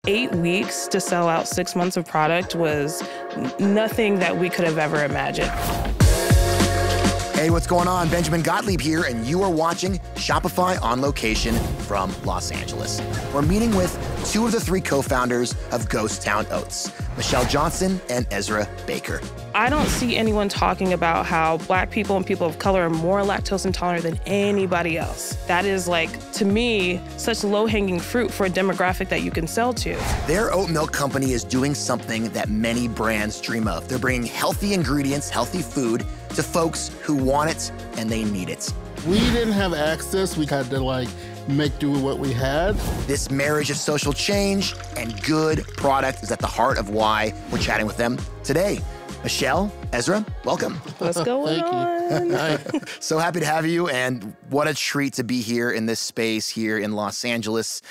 8 weeks to sell out 6 months of product was nothing that we could have ever imagined. Hey, what's going on? Benjamin Gottlieb here, and you are watching Shopify on Location from Los Angeles. We're meeting with 2 of the 3 co-founders of Ghost Town Oats, Michelle Johnson and Ezra Baker. I don't see anyone talking about how Black people and people of color are more lactose intolerant than anybody else. That is, like, to me, such low-hanging fruit for a demographic that you can sell to. Their oat milk company is doing something that many brands dream of. They're bringing healthy ingredients, healthy food to folks who want it and they need it. We didn't have access. We had to make do with what we had. This marriage of social change and good product is at the heart of why we're chatting with them today. Michelle, Ezra, welcome. What's going on? So happy to have you, and what a treat to be here in this space here in Los Angeles.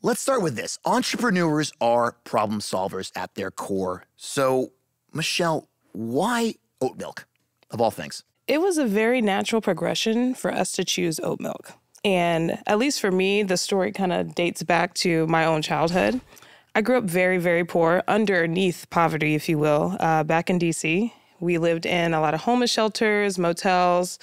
Let's start with this. Entrepreneurs are problem solvers at their core. So, Michelle, why oat milk, of all things? It was a very natural progression for us to choose oat milk. And at least for me, the story kind of dates back to my own childhood. I grew up very, very poor, underneath poverty, if you will, back in D.C. We lived in a lot of homeless shelters, motels,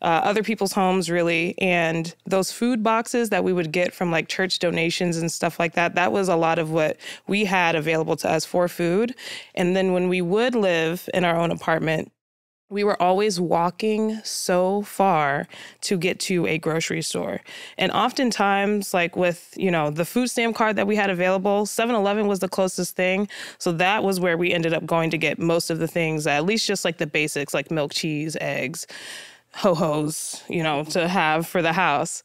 other people's homes, really. And those food boxes that we would get from church donations and stuff like that, that was a lot of what we had available to us for food. And then when we would live in our own apartment, we were always walking so far to get to a grocery store. And oftentimes, with, the food stamp card that we had available, 7-Eleven was the closest thing. So that was where we ended up going to get most of the things, at least just the basics, like milk, cheese, eggs, ho-hos, to have for the house.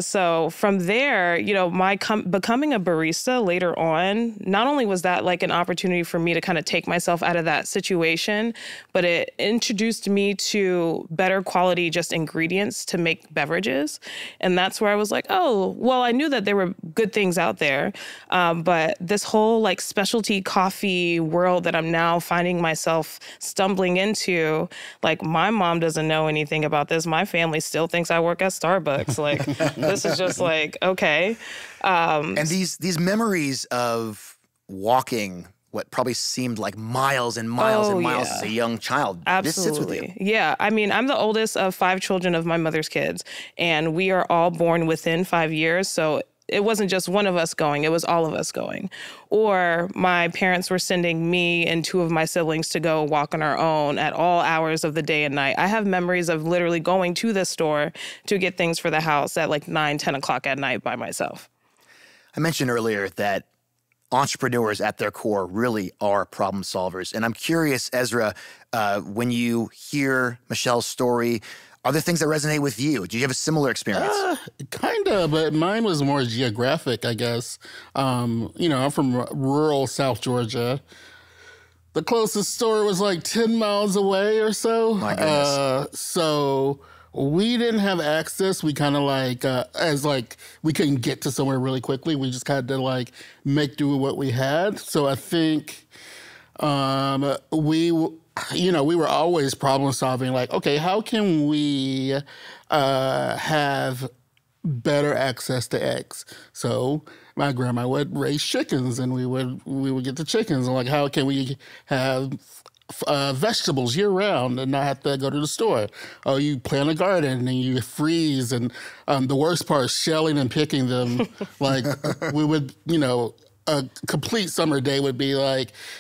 So from there, my becoming a barista later on, not only was that an opportunity for me to kind of take myself out of that situation, but it introduced me to better quality just ingredients to make beverages. And that's where I was like, oh, well, I knew that there were good things out there. But this whole specialty coffee world that I'm now finding myself stumbling into, my mom doesn't know anything about this. My family still thinks I work at Starbucks. This is just okay. And these memories of walking what probably seemed like miles and miles and miles as a young child. Absolutely. This sits with you. Yeah. I mean, I'm the oldest of 5 children of my mother's kids, and we are all born within 5 years. So it wasn't just one of us going, it was all of us going. Or my parents were sending me and 2 of my siblings to go walk on our own at all hours of the day and night. I have memories of literally going to the store to get things for the house at 9, 10 o'clock at night by myself. I mentioned earlier that entrepreneurs at their core really are problem solvers. And I'm curious, Ezra, when you hear Michelle's story, are there things that resonate with you? Do you have a similar experience? Kind of, but mine was more geographic, I guess. I'm from rural South Georgia. The closest store was 10 miles away or so. My goodness. So we didn't have access. We kind of we couldn't get to somewhere really quickly. We just had to make do with what we had. So I think we were always problem solving, okay, how can we have better access to eggs? So my grandma would raise chickens, and we would get the chickens. And how can we have vegetables year round and not have to go to the store? Oh, you plant a garden and you freeze, and the worst part is shelling and picking them. We would, a complete summer day would be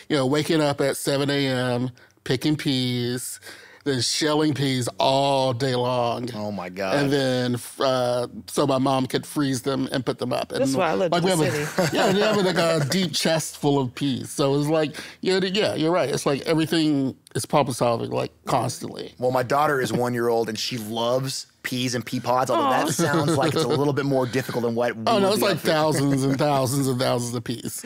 waking up at 7 a.m., picking peas, then shelling peas all day long. Oh, my God. And then so my mom could freeze them and put them up. That's why I lived in the city. Yeah, they have a deep chest full of peas. So it's yeah, you're right. It's everything is problem solving, constantly. Well, my daughter is 1-year-old, and she loves peas and pea pods, although that sounds like it's a little bit more difficult than what we Oh, no, it's thousands and thousands and thousands of peas.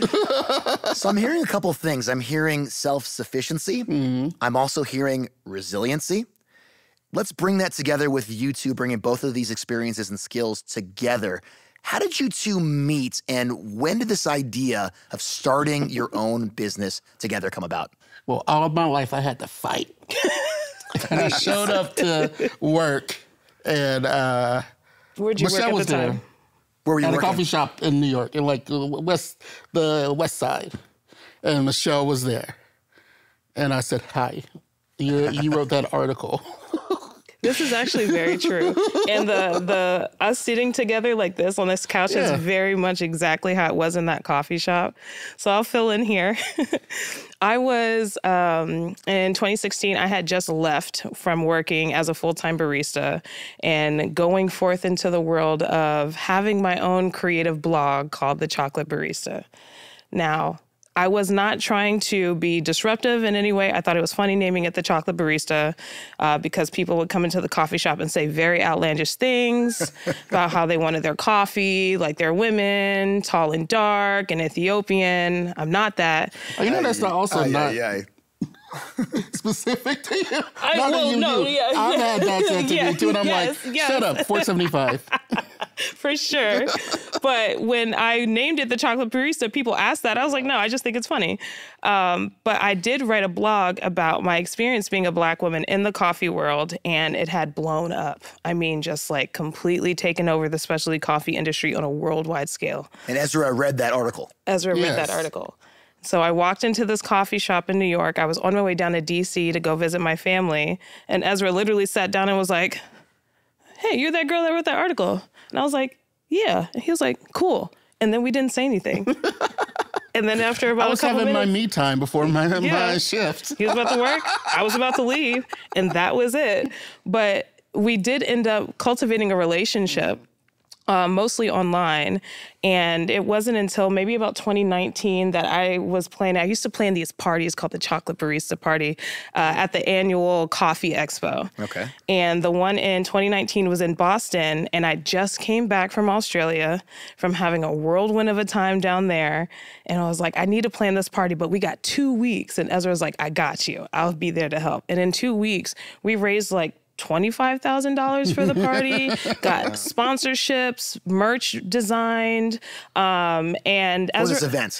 So I'm hearing a couple of things. I'm hearing self-sufficiency. Mm-hmm. I'm also hearing resiliency. Let's bring that together with you two, bringing both of these experiences and skills together. How did you two meet, and when did this idea of starting your own business together come about? Well, all of my life I had to fight. And I showed up to work, and Where'd you Michelle work was at the time? Where were you at working? a coffee shop in New York, in like the west side. And Michelle was there. And I said, hi, you wrote that article. This is actually very true. And the us sitting together like this on this couch is very much exactly how it was in that coffee shop. So I'll fill in here. I was, in 2016, I had just left from working as a full-time barista and going forth into the world of having my own creative blog called The Chocolate Barista. Now, I was not trying to be disruptive in any way. I thought it was funny naming it The Chocolate Barista because people would come into the coffee shop and say very outlandish things about how they wanted their coffee, like they're women, tall and dark, and Ethiopian. I'm not that. That's also not specific to you. I've had that said to me too, and I'm shut up, $4.75. For sure. But when I named it The Chocolate Barista, people asked that. I was like, no, I just think it's funny. But I did write a blog about my experience being a Black woman in the coffee world, and it had blown up. I mean, just like completely taken over the specialty coffee industry on a worldwide scale. And Ezra read that article. Read that article. So I walked into this coffee shop in New York. I was on my way down to D.C. to go visit my family. And Ezra literally sat down and was like, hey, you're that girl that wrote that article. And I was like, yeah. And he was like, cool. And then we didn't say anything. And then after about a couple minutes, I was having my me time before my shift. He was about to work. I was about to leave. And that was it. But we did end up cultivating a relationship. Mostly online. And it wasn't until maybe about 2019 that I used to plan these parties called the Chocolate Barista Party at the annual Coffee Expo. Okay. And the one in 2019 was in Boston. And I just came back from Australia from having a whirlwind of a time down there. And I was like, I need to plan this party, but we got 2 weeks. And Ezra was like, I got you. I'll be there to help. And in 2 weeks, we raised like $25,000 for the party, got sponsorships, merch designed, and Ezra...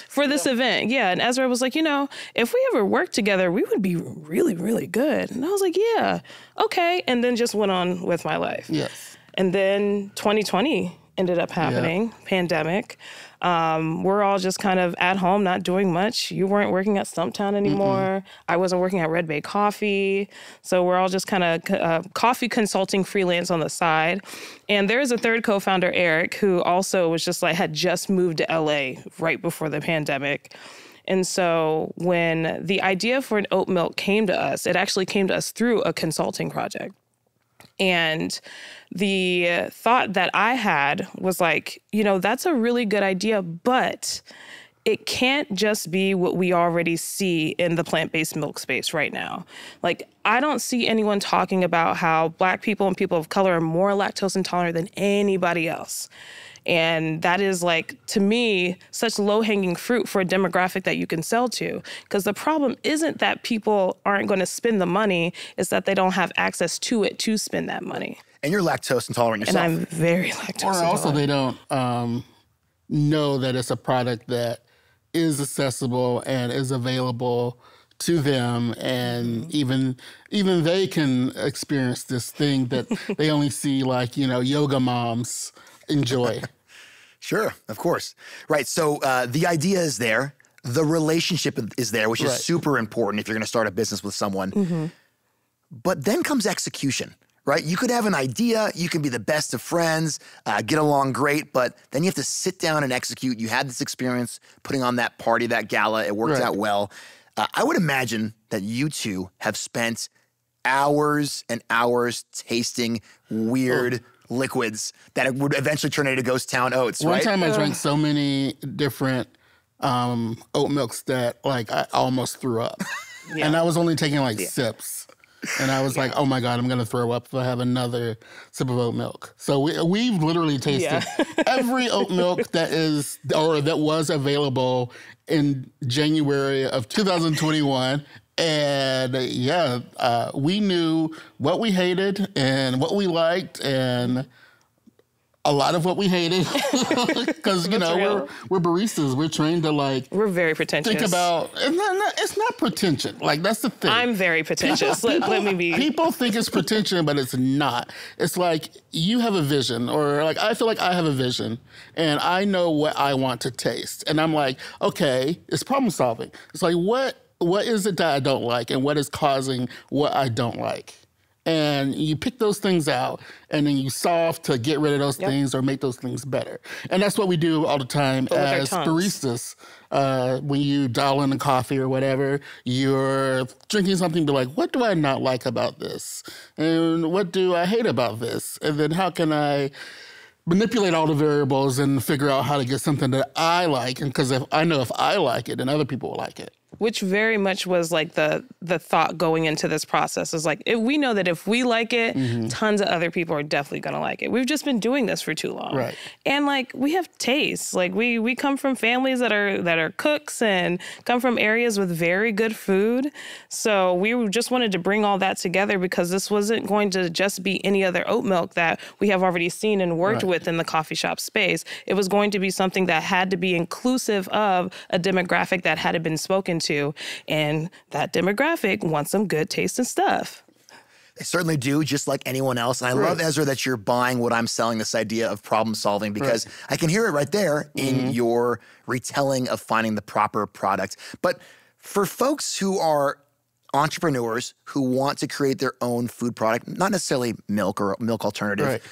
For this event, yeah. And Ezra was like, if we ever worked together, we would be really, really good. And I was like, yeah, okay. And then just went on with my life. Yes. And then 2020 ended up happening, pandemic. We're all just kind of at home, not doing much. You weren't working at Stumptown anymore. I wasn't working at Red Bay Coffee. So we're all just kind of coffee consulting freelance on the side. And there's a third co-founder, Eric, who also was just had just moved to LA right before the pandemic. And so when the idea for an oat milk came to us, it actually came to us through a consulting project. And the thought that I had was like, that's a really good idea, but it can't just be what we already see in the plant-based milk space right now. Like, I don't see anyone talking about how Black people and people of color are more lactose intolerant than anybody else. And that is to me, such low-hanging fruit for a demographic that you can sell to. Because the problem isn't that people aren't going to spend the money, it's that they don't have access to it to spend that money. And you're lactose intolerant yourself. And I'm very lactose intolerant. Or also they don't know that it's a product that is accessible and is available to them, and even they can experience this thing that they only see yoga moms enjoy. Sure, of course. Right. So the idea is there. The relationship is there, which is super important if you're going to start a business with someone. Mm-hmm. But then comes execution, right? You could have an idea. You can be the best of friends, get along great, but then you have to sit down and execute. You had this experience putting on that party, that gala. It worked out well. I would imagine that you two have spent hours and hours tasting weird liquids that would eventually turn into Ghost Town Oats, right? One time I drank so many different oat milks that I almost threw up. And I was only taking sips. And I was like, oh my God, I'm going to throw up if I have another sip of oat milk. So we've literally tasted every oat milk that was available in January of 2021. And we knew what we hated and what we liked, and a lot of what we hated, because we're baristas. We're trained to we're very pretentious. Think about it's not pretension. Like that's the thing. I'm very pretentious. Let me be. People think it's pretension, but it's not. It's like you have a vision, or like I feel like I have a vision, and I know what I want to taste, and I'm like, okay, it's problem solving. It's like what is it that I don't like, and what is causing what I don't like. And you pick those things out, and then you solve to get rid of those things or make those things better. And that's what we do all the time as baristas. When you dial in the coffee or whatever, you're drinking something, be like, what do I not like about this? And what do I hate about this? And then how can I manipulate all the variables and figure out how to get something that I like? And because if I like it, then other people will like it. Which very much was like the thought going into this process is like, we know that if we like it, tons of other people are definitely going to like it. We've just been doing this for too long. Right. And like, we have tastes. Like we come from families that are cooks and come from areas with very good food. So we just wanted to bring all that together because this wasn't going to just be any other oat milk that we have already seen and worked with in the coffee shop space. It was going to be something that had to be inclusive of a demographic that hadn't been spoken to, and that demographic wants some good tasting stuff. They certainly do, just like anyone else. And I love, Ezra, that you're buying what I'm selling, this idea of problem solving, because I can hear it right there in your retelling of finding the proper product. But for folks who are entrepreneurs who want to create their own food product, not necessarily milk or milk alternative,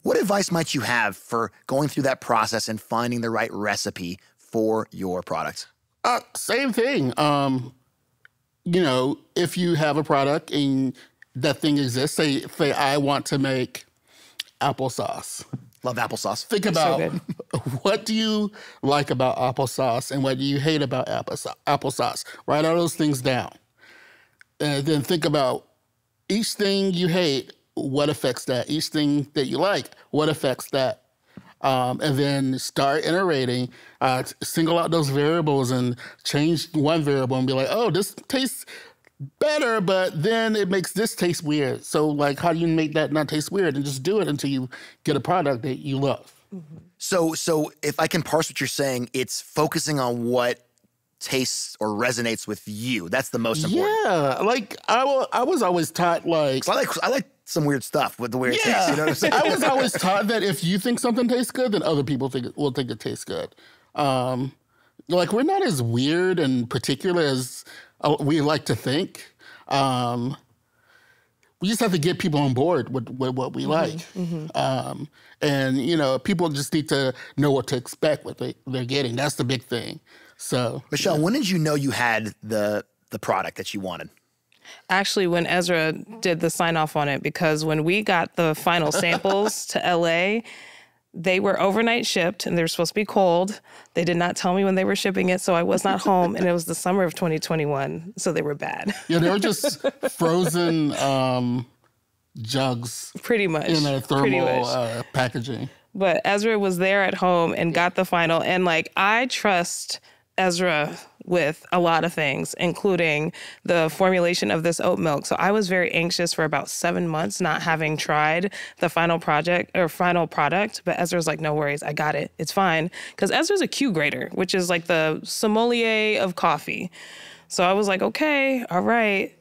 what advice might you have for going through that process and finding the right recipe for your product? Same thing. If you have a product and that thing exists, say I want to make applesauce. Love applesauce. Think about what do you like about applesauce and what do you hate about applesauce. Write all those things down. And then think about each thing you hate, what affects that? Each thing that you like, what affects that? And then start iterating, single out those variables and change one variable and be like, oh, this tastes better, but then it makes this taste weird. So like, how do you make that not taste weird? And just do it until you get a product that you love. So if I can parse what you're saying, it's focusing on what tastes or resonates with you. That's the most important. Yeah, like I was always taught like... So I like some weird stuff with the way it tastes. You know what I'm saying? I was always taught that if you think something tastes good, then other people will think it tastes good. Like we're not as weird and particular as we like to think. We just have to get people on board with what we like. And people just need to know what to expect, what they're getting. That's the big thing. So, Michelle, when did you know you had the product that you wanted? Actually, when Ezra did the sign off on it, because when we got the final samples to LA, they were overnight shipped and they were supposed to be cold. They did not tell me when they were shipping it, so I was not home. And it was the summer of 2021, so they were bad. Yeah, they were just frozen jugs. Pretty much. In a thermal packaging. But Ezra was there at home and got the final. And like, I trust Ezra with a lot of things, including the formulation of this oat milk. So I was very anxious for about 7 months not having tried the final product. But Ezra's like, no worries, I got it. It's fine. Because Ezra's a Q grader, which is like the sommelier of coffee. So I was like, okay, all right,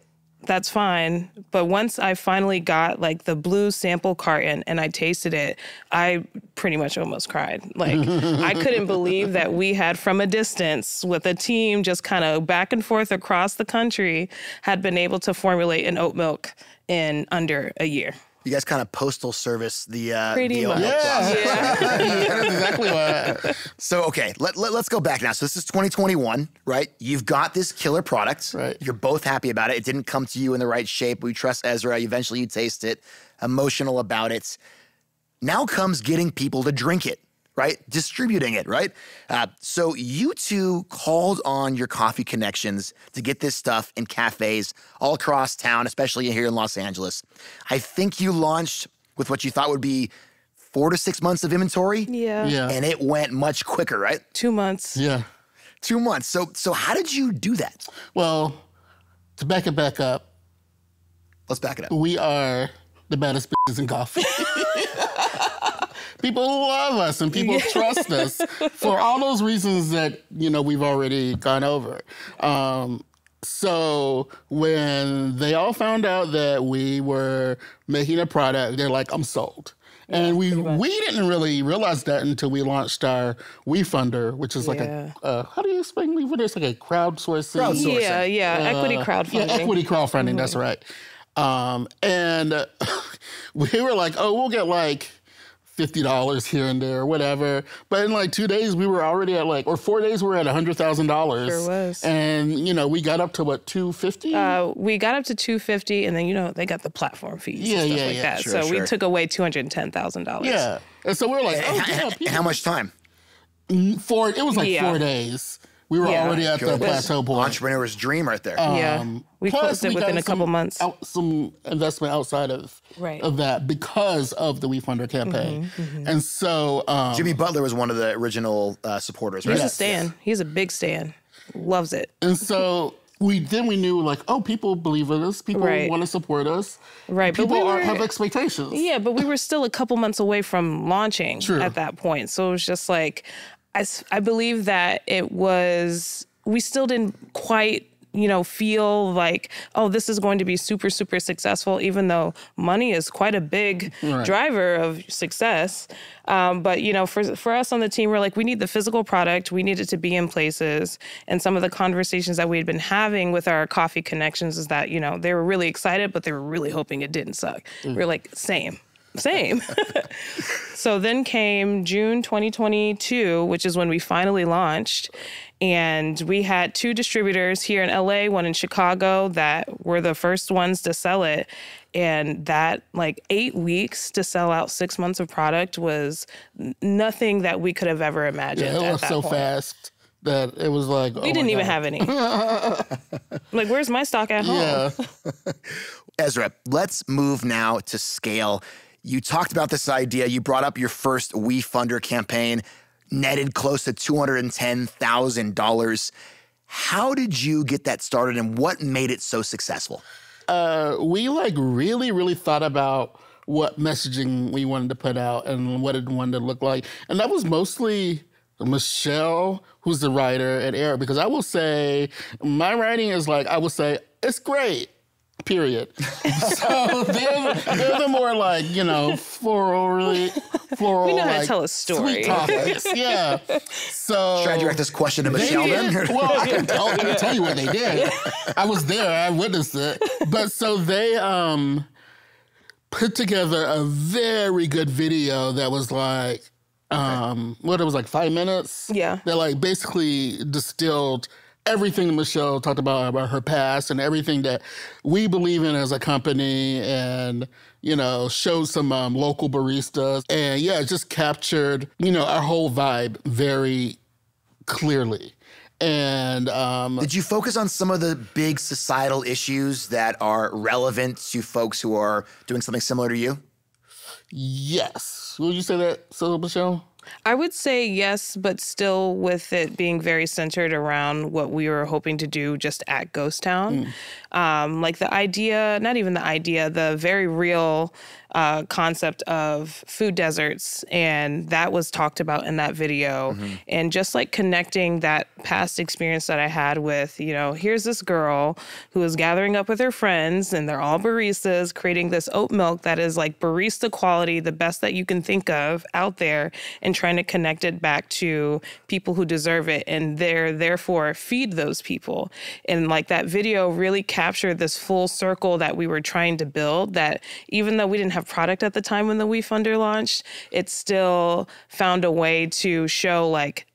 that's fine. But once I finally got like the blue sample carton and I tasted it, I pretty much almost cried. Like I couldn't believe that we had, from a distance with a team just kind of back and forth across the country, had been able to formulate an oat milk in under a year. You guys kind of postal service the pretty oat much. milk process. Yeah. That's exactly what. So, okay, let's go back now. So this is 2021, right? You've got this killer product. Right. You're both happy about it. It didn't come to you in the right shape. We trust Ezra. Eventually you taste it, emotional about it. Now comes getting people to drink it, right? Distributing it, right? So you two called on your coffee connections to get this stuff in cafes all across town, especially here in Los Angeles. I think you launched with what you thought would be 4 to 6 months of inventory. Yeah. And it went much quicker, right? 2 months. Yeah. 2 months. So how did you do that? Well, to back it back up. Let's back it up. We are the baddest bitches in coffee. People love us and people trust us for all those reasons that, we've already gone over. So when they all found out that we were making a product, they're like, I'm sold. And we didn't really realize that until we launched our WeFunder, which is like how do you explain WeFunder? It's like a crowdsourcing. Equity crowdfunding. Yeah, equity crowdfunding, that's right. And we were like, we'll get like $50 here and there, whatever. But in like 2 days, we were already at or 4 days, we were at $100,000. Sure was. And, we got up to what, $250? We got up to $250, and then, they got the platform fees and stuff like that. Sure, we took away $210,000. Yeah. And so we were like, how much time? It was like 4 days. We were already at the plateau point. Entrepreneur's dream right there. We closed it within a couple months. Some investment outside of that because of the WeFunder campaign. And so... Jimmy Butler was one of the original supporters, right? He's a stan. He's a big stan. Loves it. And so... We knew people believe in us. People want to support us. Right. People have expectations. Yeah, but we were still a couple months away from launching at that point. So it was just I believe that we still didn't quite, feel like, this is going to be super, super successful, even though money is quite a big driver of success. But, for us on the team, we're like, we need the physical product. We need it to be in places. And some of the conversations that we had been having with our coffee connections is that, they were really excited, but they were really hoping it didn't suck. We're like, same. So then came June 2022, which is when we finally launched. And we had 2 distributors here in LA, one in Chicago, that were the first ones to sell it. And that 8 weeks to sell out 6 months of product was nothing that we could have ever imagined. Yeah, it was so fast that it was like, we didn't even have any. Where's my stock at home? Yeah. Ezra, let's move now to scale. You talked about this idea. You brought up your first WeFunder campaign, netted close to $210,000. How did you get that started, and what made it so successful? We really, really thought about what messaging we wanted to put out and what it wanted to look like. And that was mostly Michelle, who's the writer, and Eric, because I will say my writing is it's great. Period. So they're the more floral, we know how to tell a story. Sweet topics. Yeah. So should I direct this question to Michelle then? Well, I can tell you what they did. I was there. I witnessed it. But so they put together a very good video that was 5 minutes? Yeah. That basically distilled everything Michelle talked about her past and everything that we believe in as a company, and, showed some local baristas. And it just captured, our whole vibe very clearly. And did you focus on some of the big societal issues that are relevant to folks who are doing something similar to you? Yes. Would you say that, so, Michelle? I would say yes, but still with it being very centered around what we were hoping to do just at Ghost Town. The idea, not even the idea, the very real concept of food deserts. And that was talked about in that video. And just connecting that past experience that I had with, here's this girl who is gathering up with her friends, and they're all baristas, creating this oat milk that is barista quality, the best that you can think of out there, and trying to connect it back to people who deserve it, and therefore feed those people. And that video really captured this full circle that we were trying to build, that even though we didn't have product at the time when the WeFunder launched, it still found a way to show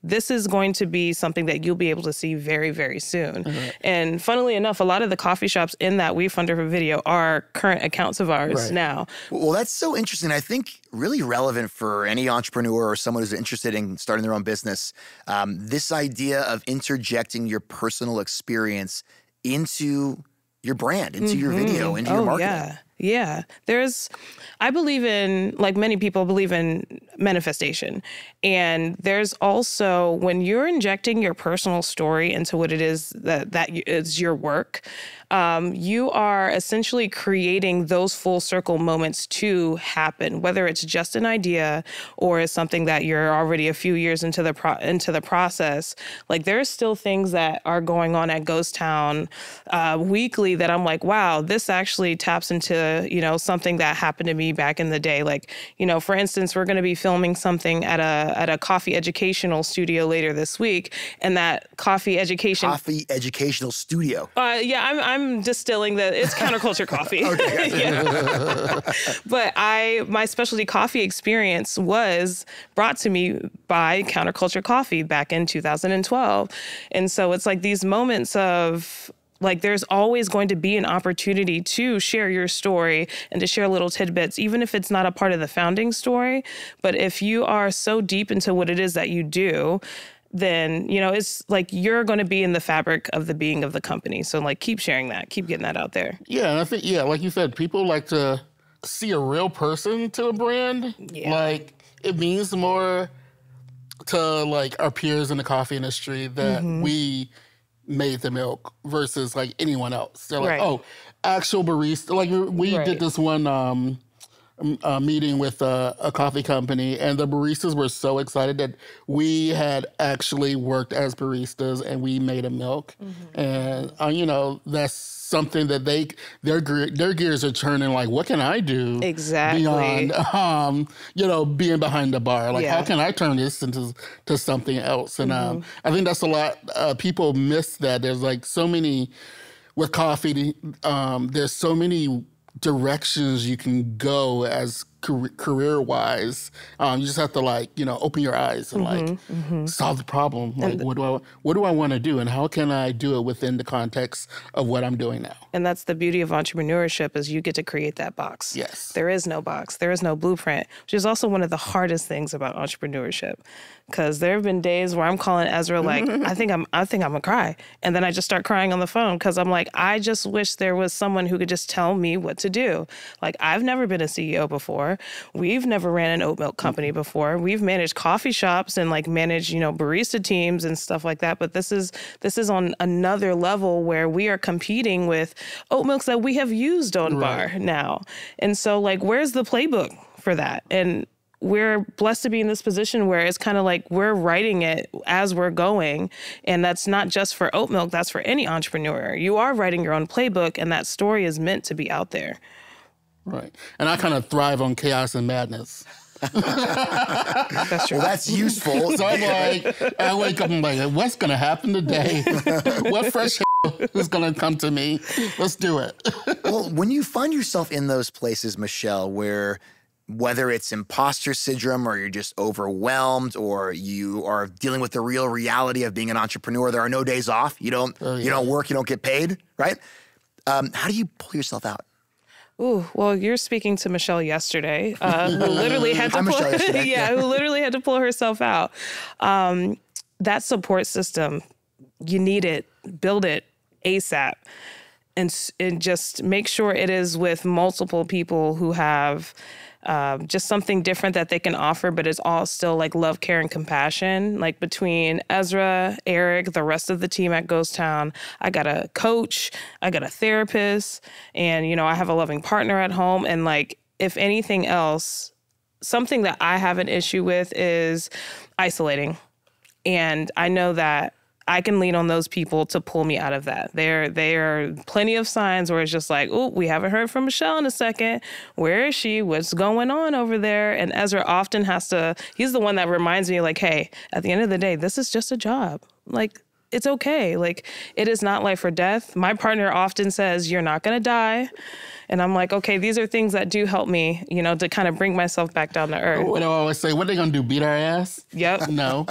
this is going to be something that you'll be able to see very, very soon. And funnily enough, a lot of the coffee shops in that WeFunder video are current accounts of ours now. Well, that's so interesting. I think really relevant for any entrepreneur or someone who's interested in starting their own business. This idea of interjecting your personal experience into your brand, into your video, into your marketing. Yeah. I believe in, like many people believe in manifestation. And there's also, when you're injecting your personal story into what it is that is your work, you are essentially creating those full circle moments to happen, whether it's just an idea or it's something that you're already a few years into the process. Like, there's still things that are going on at Ghost Town weekly that I'm like, wow, this actually taps into, something that happened to me back in the day. Like, for instance, we're going to be filming something at a coffee educational studio later this week, and that coffee educational studio. I'm distilling it's counterculture coffee. But my specialty coffee experience was brought to me by Counterculture Coffee back in 2012. And so it's like these moments of, like, there's always going to be an opportunity to share your story and to share little tidbits, even if it's not a part of the founding story. But if you are so deep into what it is that you do, then, it's like you're going to be in the fabric of the being of the company. So, like, keep sharing that. Keep getting that out there. Yeah, and I think, like you said, people like to see a real person to a brand. Yeah. Like, it means more to, like, our peers in the coffee industry that we made the milk versus, like, anyone else. They're like, oh, actual barista. Like, we did this one meeting with a coffee company, and the baristas were so excited that we had actually worked as baristas and we made a milk. And that's something that their gears are turning, like, what can I do beyond being behind the bar? Like, how can I turn this into something else? And I think that's a lot. People miss that. There's, like, so many with coffee. There's so many directions you can go as career-wise. You just have to, like, open your eyes and solve the problem. Like, what do I want to do, and how can I do it within the context of what I'm doing now? And that's the beauty of entrepreneurship, is you get to create that box. Yes. There is no box. There is no blueprint, which is also one of the hardest things about entrepreneurship. Because there have been days where I'm calling Ezra like, I think I'm gonna cry. And then I just start crying on the phone because I'm like, I just wish there was someone who could just tell me what to do. Like, I've never been a CEO before. We've never ran an oat milk company before. We've managed coffee shops and, like, managed, barista teams and stuff like that. But this is on another level where we are competing with oat milks that we have used on bar now. And so, like, where's the playbook for that? And we're blessed to be in this position where it's kind of like we're writing it as we're going. And that's not just for oat milk, that's for any entrepreneur. You are writing your own playbook, and that story is meant to be out there. Right. And I kind of thrive on chaos and madness. That's true. Well, that's useful. So I'm like, I wake up and I'm like, what's going to happen today? What fresh is going to come to me? Let's do it. Well, when you find yourself in those places, Michelle, where whether it's imposter syndrome or you're just overwhelmed or you are dealing with the real reality of being an entrepreneur, there are no days off. You don't work, you don't get paid, right? How do you pull yourself out? Ooh, well, you're speaking to Michelle yesterday, who literally had to who literally had to pull herself out. That support system, you need it, build it ASAP, and just make sure it is with multiple people who have just something different that they can offer, but it's all still like love, care, and compassion. Like between Ezra, Eric, the rest of the team at Ghost Town, I got a coach, I got a therapist, and, I have a loving partner at home. And like, if anything else, something that I have an issue with is isolating. And I know that I can lean on those people to pull me out of that. There are plenty of signs where it's just like, oh, we haven't heard from Michelle in a second. Where is she? What's going on over there? And Ezra often he's the one that reminds me, like, hey, at the end of the day, this is just a job. Like, it's okay. Like, it is not life or death. My partner often says, you're not going to die. And I'm like, okay, these are things that do help me, to kind of bring myself back down to earth. What do I always say? What are they going to do, beat our ass? Yep. No.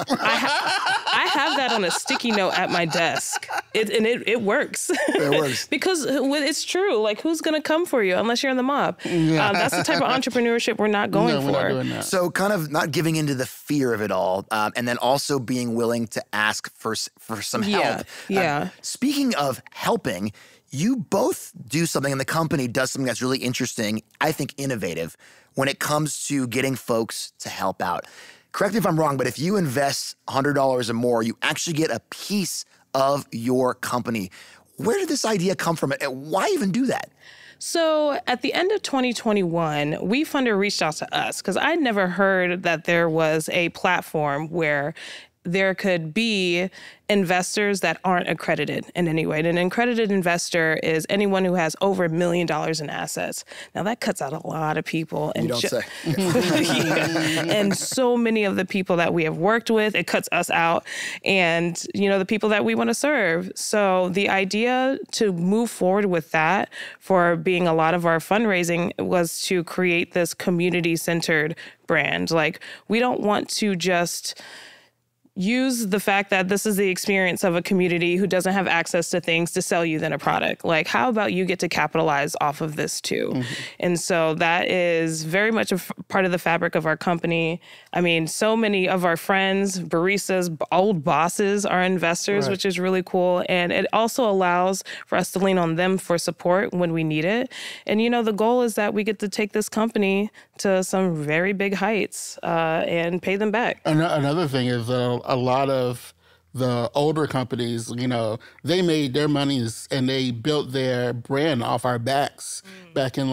I have that on a sticky note at my desk. It works. It works. Because it's true. Like, who's going to come for you unless you're in the mob? Yeah. That's the type of entrepreneurship we're not going for. We're not doing that. So kind of not giving into the fear of it all, and then also being willing to ask for some help. Yeah. Speaking of helping, You both do something, and the company does something that's really interesting, I think innovative, when it comes to getting folks to help out. Correct me if I'm wrong, but if you invest $100 or more, you actually get a piece of your company. Where did this idea come from, and why even do that? So at the end of 2021, WeFunder reached out to us because I'd never heard that there was a platform where there could be investors that aren't accredited in any way. And an accredited investor is anyone who has over $1 million in assets. Now, that cuts out a lot of people. And you don't say. Yeah. And so many of the people that we have worked with, it cuts us out. And, the people that we want to serve. So the idea to move forward with that for being a lot of our fundraising was to create this community-centered brand. Like, we don't want to just use the fact that this is the experience of a community who doesn't have access to things to sell you then a product. Like, how about you get to capitalize off of this too? Mm-hmm. And so that is very much a part of the fabric of our company. I mean, so many of our friends, baristas, old bosses are investors, which is really cool. And it also allows for us to lean on them for support when we need it. And, the goal is that we get to take this company to some very big heights and pay them back. Another thing is a lot of the older companies, they made their monies and they built their brand off our backs back in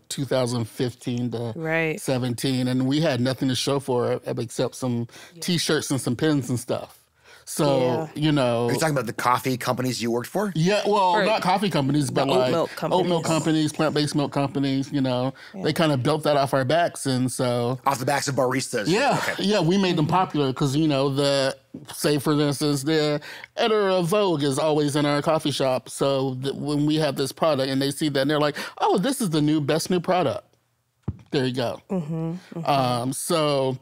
2015 to 17. And we had nothing to show for it except some T-shirts and some pins and stuff. So, Are you talking about the coffee companies you worked for? Yeah, well, not coffee companies, but oat milk companies, plant-based milk companies, They kind of built that off our backs. And so... Off the backs of baristas. Yeah, yeah, we made them popular because, say, for instance, the editor of Vogue is always in our coffee shop. So when we have this product and they see that, and they're like, oh, this is the best new product. There you go. Mm-hmm, mm-hmm. So,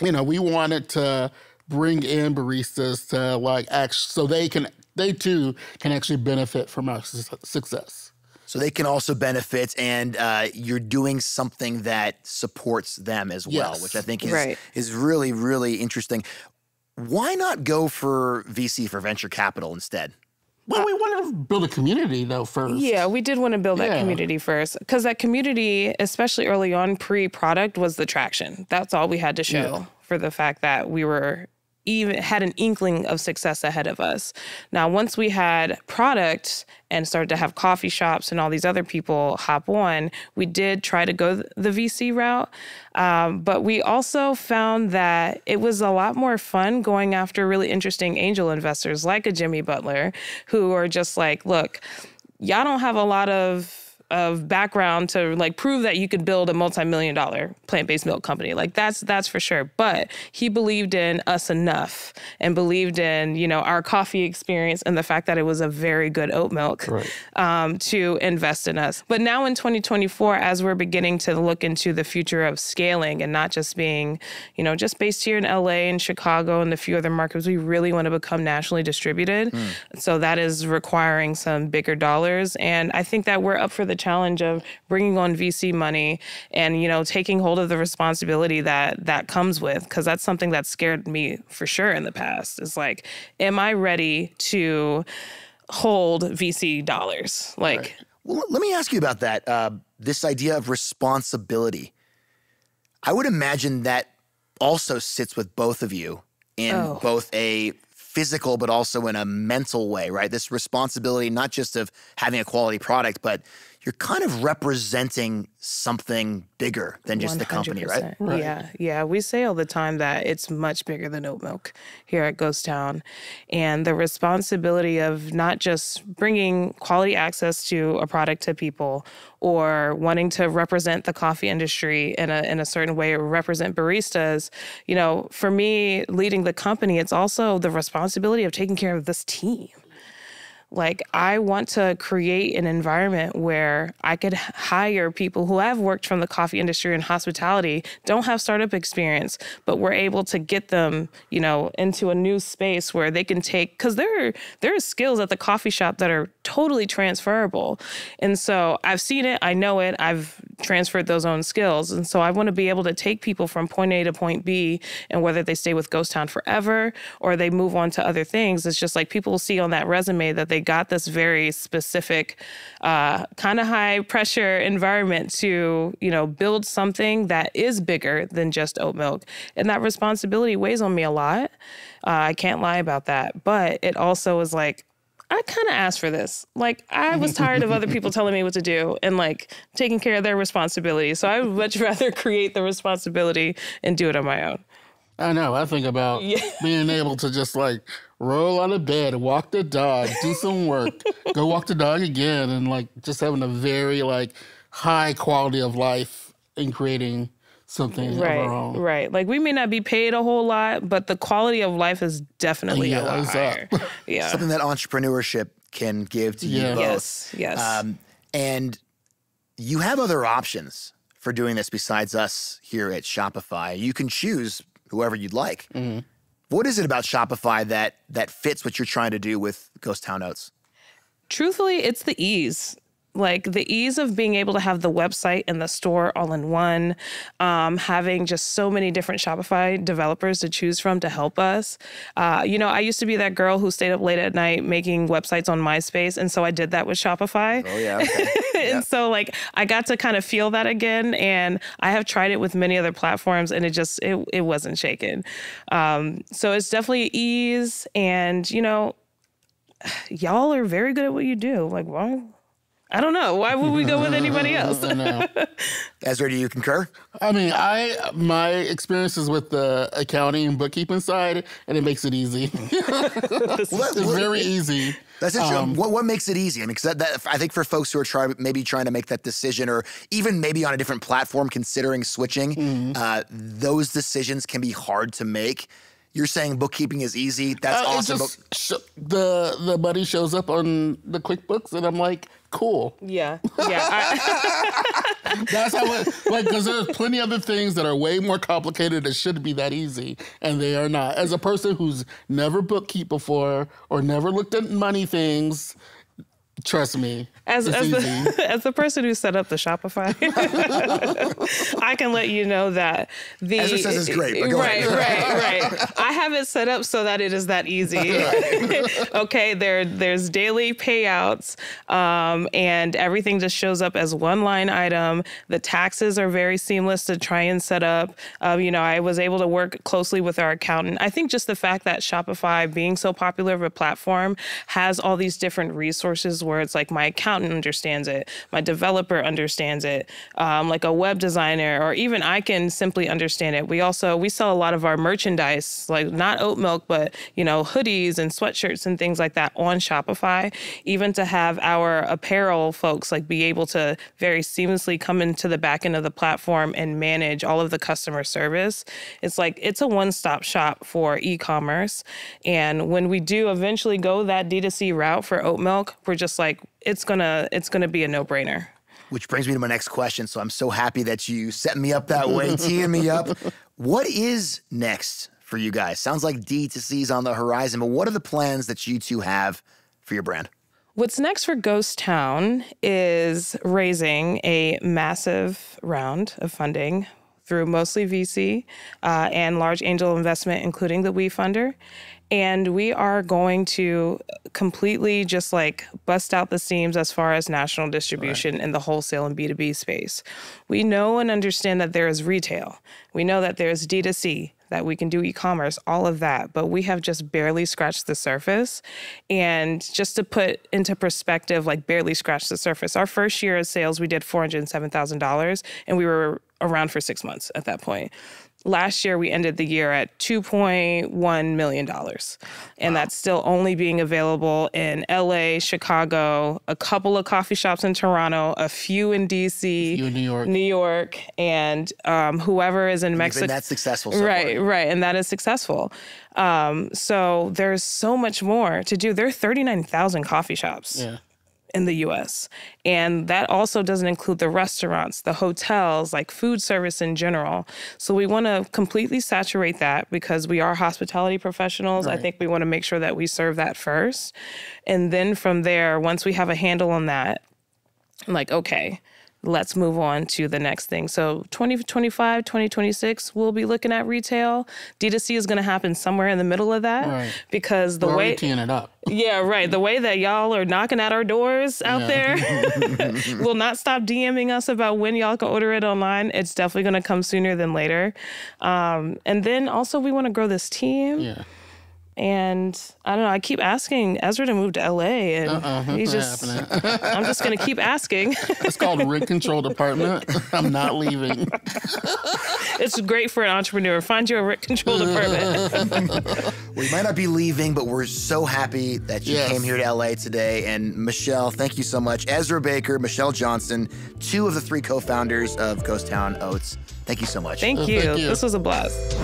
we wanted to bring in baristas to so they too can actually benefit from our success. So they can also benefit, and you're doing something that supports them as well, which I think is really, really interesting. Why not go for VC, for venture capital instead? Well, we wanted to build a community, though, first. Yeah, we did want to build that community first. Because that community, especially early on, pre-product, was the traction. That's all we had to show for the fact that we were even had an inkling of success ahead of us. Now, once we had product and started to have coffee shops and all these other people hop on, we did try to go the VC route. But we also found that it was a lot more fun going after really interesting angel investors like a Jimmy Butler, who are just like, look, y'all don't have a lot of background to prove that you could build a multi-million-dollar plant-based milk company. That's for sure. But he believed in us enough and believed in, our coffee experience and the fact that it was a very good oat milk to invest in us. But now in 2024, as we're beginning to look into the future of scaling and not just being, just based here in LA and Chicago and a few other markets, we really want to become nationally distributed. So that is requiring some bigger dollars. And I think that we're up for the challenge of bringing on VC money and, taking hold of the responsibility that comes with, because that's something that scared me for sure in the past. It's like, am I ready to hold VC dollars? Well, let me ask you about that. This idea of responsibility. I would imagine that also sits with both of you in both a physical, but also in a mental way, right? This responsibility, not just of having a quality product, but you're kind of representing something bigger than just the company, right? Yeah. We say all the time that it's much bigger than oat milk here at Ghost Town. And the responsibility of not just bringing quality access to a product to people or wanting to represent the coffee industry in a certain way or represent baristas, for me, leading the company, it's also the responsibility of taking care of this team. I want to create an environment where I could hire people who have worked from the coffee industry and hospitality, don't have startup experience, but we're able to get them, into a new space where they can take, because there are skills at the coffee shop that are totally transferable. And so I've seen it, I know it, I've transferred those own skills. And so I want to be able to take people from point A to point B, and whether they stay with Ghost Town forever or they move on to other things, it's just like people will see on that resume that they got this very specific kind of high pressure environment to, build something that is bigger than just oat milk. And that responsibility weighs on me a lot. I can't lie about that. But it also is like, I kind of asked for this. Like, I was tired of other people telling me what to do and like taking care of their responsibility. So I would much rather create the responsibility and do it on my own. I know. I think about being able to just like roll out of bed, walk the dog, do some work, go walk the dog again, and like just having a very like high quality of life in creating something of our own. Right. Like, we may not be paid a whole lot, but the quality of life is definitely a lot higher. Yeah. Something that entrepreneurship can give to you both. Yes. And you have other options for doing this besides us here at Shopify. You can choose whoever you'd like. Mm-hmm. What is it about Shopify that fits what you're trying to do with Ghost Town Oats? Truthfully, it's the ease. Like the ease of being able to have the website and the store all in one, having just so many different Shopify developers to choose from to help us. I used to be that girl who stayed up late at night making websites on MySpace. And so I did that with Shopify. Oh, yeah. Okay. And so like I got to kind of feel that again. And I have tried it with many other platforms and it wasn't shaken. So it's definitely ease. And, y'all are very good at what you do. Like, why? I don't know. Why would we go with anybody else? I know. Ezra, do you concur? I mean, my experience is with the accounting and bookkeeping side, and it makes it easy. It's very easy. That's interesting. What makes it easy? I mean, because that I think for folks who are trying to make that decision, or even maybe on a different platform considering switching, those decisions can be hard to make. You're saying bookkeeping is easy. That's awesome. The money shows up on the QuickBooks, and I'm like, cool. Yeah. That's how because there's plenty of other things that are way more complicated that shouldn't be that easy, and they are not. As a person who's never bookkept before or never looked at money things, trust me, as the person who set up the Shopify, I can let you know that Ezra says it's great. But go ahead. Right. I have it set up so that it is that easy. Okay, there's daily payouts, and everything just shows up as one line item. The taxes are very seamless to try and set up. I was able to work closely with our accountant. I think just the fact that Shopify, being so popular of a platform, has all these different resources where it's like my accountant understands it, my developer understands it, like a web designer, or even I can simply understand it. We sell a lot of our merchandise, like not oat milk, but hoodies and sweatshirts and things like that on Shopify. Even to have our apparel folks like be able to very seamlessly come into the back end of the platform and manage all of the customer service. It's like it's a one-stop shop for e-commerce. And when we do eventually go that D2C route for oat milk, we're just like, it's gonna be a no-brainer. Which brings me to my next question. So I'm so happy that you set me up that way, teeing me up. What is next for you guys? Sounds like D2C's on the horizon, but what are the plans that you two have for your brand? What's next for Ghost Town is raising a massive round of funding through mostly VC and large angel investment, including the We Funder. And we are going to completely just like bust out the seams as far as national distribution in the wholesale and B2B space. We know and understand that there is retail. We know that there's D2C, that we can do e-commerce, all of that, but we have just barely scratched the surface. And just to put into perspective, like barely scratched the surface. Our first year of sales, we did $407,000, and we were around for 6 months at that point. Last year, we ended the year at $2.1 million. And that's still only being available in LA, Chicago, a couple of coffee shops in Toronto, a few in DC, New York, and whoever is in Mexico. And that's successful so far. Right. And that is successful. So there's so much more to do. There are 39,000 coffee shops. In the U.S. And that also doesn't include the restaurants, the hotels, like food service in general. So we want to completely saturate that because we are hospitality professionals. Right. I think we want to make sure that we serve that first. And then from there, once we have a handle on that, like, okay, let's move on to the next thing. So 2025, 2026, we'll be looking at retail. D2C is going to happen somewhere in the middle of that because the way teeing it up. Yeah, right. The way that y'all are knocking at our doors out there will not stop DMing us about when y'all can order it online. It's definitely going to come sooner than later. And then also we want to grow this team. Yeah. And I don't know, I keep asking Ezra to move to LA and he's just, I'm just going to keep asking. It's called Rent Control Department. I'm not leaving. It's great for an entrepreneur. Find you a rent control department. We might not be leaving, but we're so happy that you came here to LA today. And Michelle, thank you so much. Ezra Baker, Michelle Johnson, 2 of the 3 co-founders of Ghost Town Oats. Thank you so much. Thank you. This was a blast.